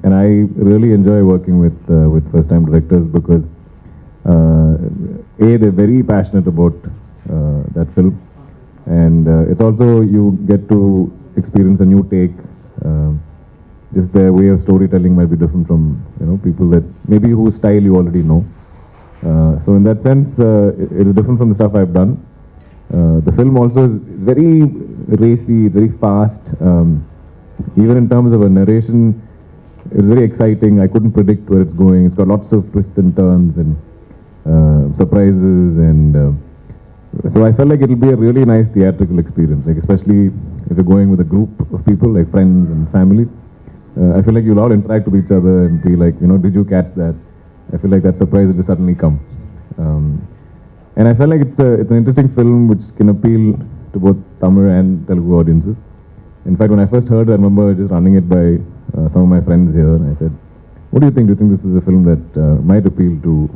and I really enjoy working with first-time directors because they're very passionate about that film, and it's also you get to experience a new take. Just their way of storytelling might be different from people that maybe whose style you already know. So in that sense, it is different from the stuff I've done. The film also is very racy, it's very fast. Even in terms of a narration, it's very exciting. I couldn't predict where it's going. It's got lots of twists and turns and surprises, and so I felt like it'll be a really nice theatrical experience, like especially if you're going with a group of people, like friends and families. I feel like you'll all interact with each other and be like, did you catch that? I feel like that surprise will suddenly come. And I felt like it's an interesting film which can appeal to both Tamil and Telugu audiences. In fact, when I first heard it, I remember just running it by some of my friends here, and I said, what do you think? Do you think this is a film that might appeal to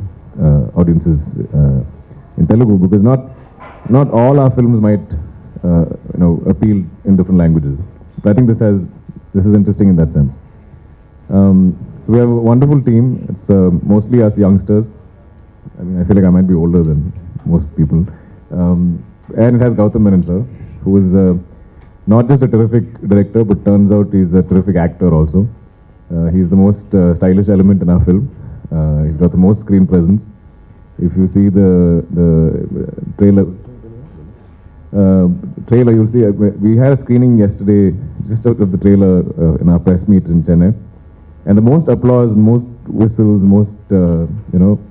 audiences in Telugu? Because not all our films might appeal in different languages. But I think this is interesting in that sense. So we have a wonderful team. It's mostly us youngsters. I mean, I feel like I might be older than most people. And it has Gautam Menon sir, who is not just a terrific director, but turns out he's a terrific actor also. He's the most stylish element in our film. He's got the most screen presence. If you see the trailer, you'll see, we had a screening yesterday, just out of the trailer in our press meet in Chennai. And the most applause, most whistles, most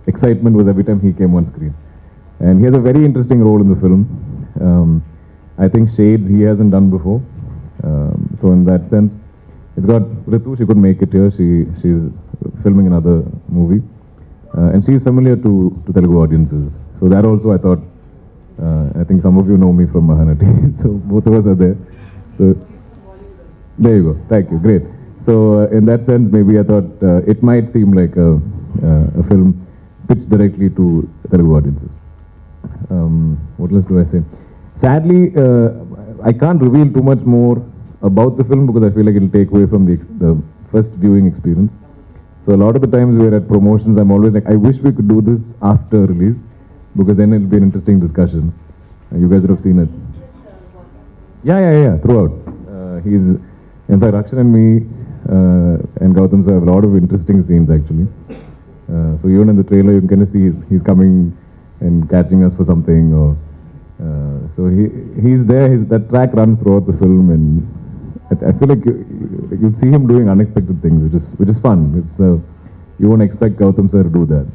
excitement was every time he came on screen. And he has a very interesting role in the film. I think shades he hasn't done before. So in that sense, it's got Ritu, she couldn't make it here. She's filming another movie. And she's familiar to Telugu audiences. So that also I thought, I think some of you know me from Mahanati. So both of us are there. So there you go. Thank you. Great. So in that sense, maybe I thought it might seem like a film pitched directly to Telugu audiences. What else do I say? Sadly, I can't reveal too much more about the film because I feel like it'll take away from the first viewing experience. So a lot of the times we're at promotions, I'm always like, I wish we could do this after release because then it'll be an interesting discussion. You guys would have seen it. Yeah, throughout. In fact, Rakshan and me and Gautam sir have a lot of interesting scenes actually. So even in the trailer you can kind of see he's coming and catching us for something, or so he's there. That track runs throughout the film, and I feel like you'll see him doing unexpected things, which is fun. It's you won't expect Gautam sir to do that.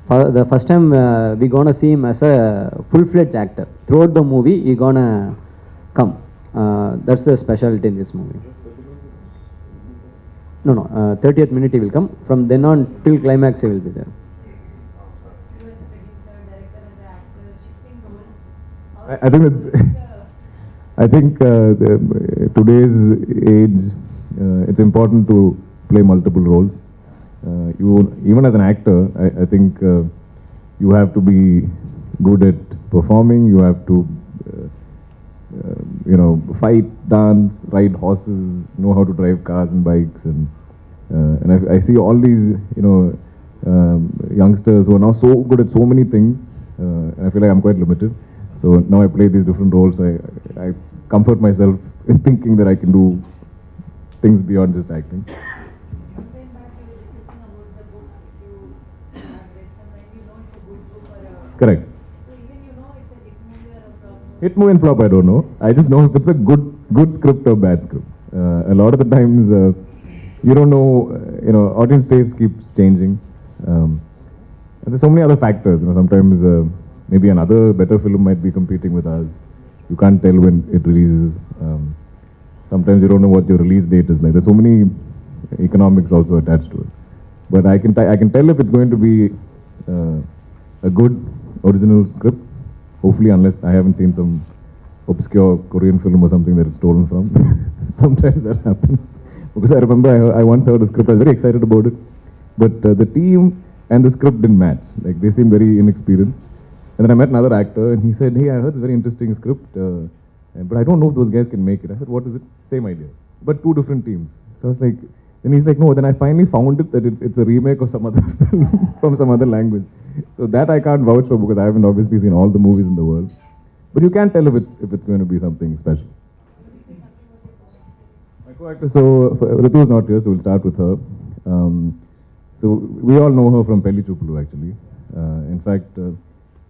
For the first time, we're gonna see him as a full-fledged actor. Throughout the movie, he's gonna come. That's the specialty in this movie. No, 30th minute he will come. From then on till climax he will be there. I think today's age, it's important to play multiple roles. Even as an actor, I think you have to be good at performing. You have to, fight, dance, ride horses, know how to drive cars and bikes, and I see all these, youngsters who are now so good at so many things, and I feel like I'm quite limited. So now I play these different roles. So I comfort myself in thinking that I can do things beyond just acting. Correct. So even it's a hit movie or a flop movie. Hit movie and flop, I don't know. I just know if it's a good script or bad script. A lot of the times, you don't know. Audience taste keeps changing. And there's so many other factors. Sometimes maybe another better film might be competing with us. You can't tell when it releases. Sometimes you don't know what your release date is like. There's so many economics also attached to it. But I can tell if it's going to be a good original script. Hopefully, unless I haven't seen some obscure Korean film or something that it's stolen from. Sometimes that happens. Because I remember I once heard a script. I was very excited about it. But the team and the script didn't match. Like they seemed very inexperienced. And then I met another actor and he said, hey, I heard this very interesting script, but I don't know if those guys can make it. I said, what is it? Same idea. But two different teams. So I was like, Then he's like, no, then I finally found it that it's a remake of some other film from some other language. So that I can't vouch for because I haven't obviously seen all the movies in the world. But you can tell if it's going to be something special. My co-actor, so Ritu is not here, so we'll start with her. So we all know her from Pelli Chupulu actually. In fact, I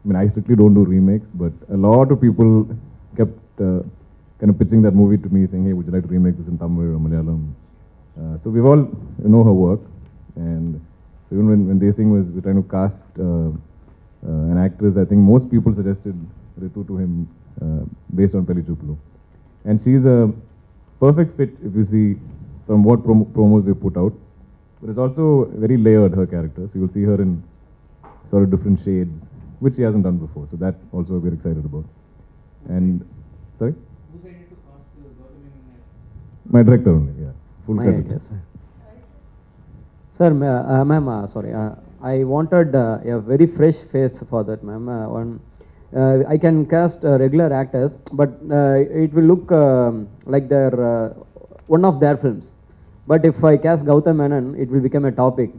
mean, I strictly don't do remakes, but a lot of people kept kind of pitching that movie to me, saying, hey, would you like to remake this in Tamil or Malayalam? So we've all know her work, and so even when Desingh was trying to cast an actress, I think most people suggested Ritu to him based on Pelli Chupulu. And she's a perfect fit if you see from what promos we put out. But it's also very layered, her character. So you'll see her in sort of different shades, which she hasn't done before. So that also we're excited about. And, sorry? Who said it to cast Gautam in My director only, yeah. Full My credit. idea, sir. Sir, ma'am, sorry. I wanted a very fresh face for that, ma'am. I can cast regular actors, but it will look like their one of their films. But if I cast Gautam Menon, it will become a topic,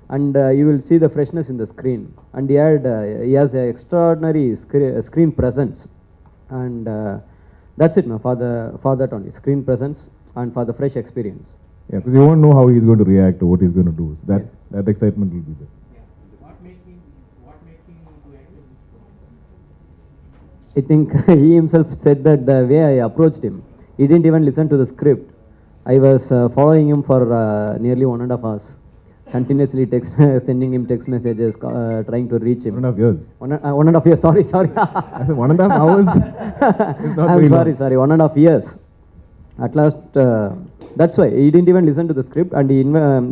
and you will see the freshness in the screen. And he has an extraordinary screen presence, and that's it, ma'am. For that only, screen presence and for the fresh experience. Yeah, because you won't know how he's going to react or what he's going to do. So that excitement will be there. What makes him to accept this? I think he himself said that the way I approached him, he didn't even listen to the script. I was following him for nearly 1.5 hours, continuously sending him text messages, trying to reach him. 1.5 years. 1.5 years, sorry. I said 1.5 hours. It's not I'm very sorry, long. 1.5 years. At last, that's why he didn't even listen to the script, and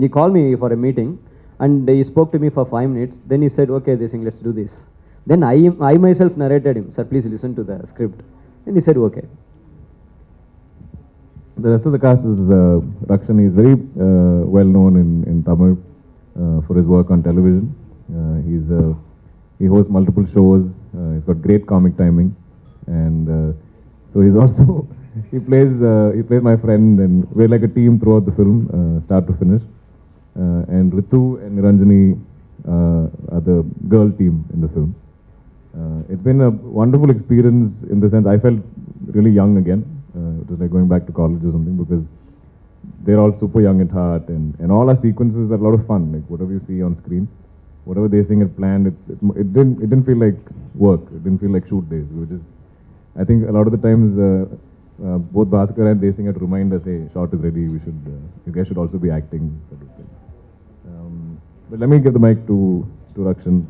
he called me for a meeting, and he spoke to me for 5 minutes. Then he said, okay, Desingh, let's do this. Then I myself narrated him, sir, please listen to the script. And he said, okay. The rest of the cast is Rakshan. He's very well known in Tamil for his work on television. He hosts multiple shows. He's got great comic timing, and so he's also he plays my friend, and we're like a team throughout the film, start to finish. And Ritu and Niranjani are the girl team in the film. It's been a wonderful experience in the sense I felt really young again. It was like going back to college or something, because they're all super young at heart, and all our sequences are a lot of fun. Like whatever you see on screen, whatever Desingh had planned, it didn't feel like work. It didn't feel like shoot days. We were just, I think a lot of the times both Bhaskar and Desingh had to remind us, hey, shot is ready. You guys should also be acting. Sort of thing. But let me give the mic to Rakshan.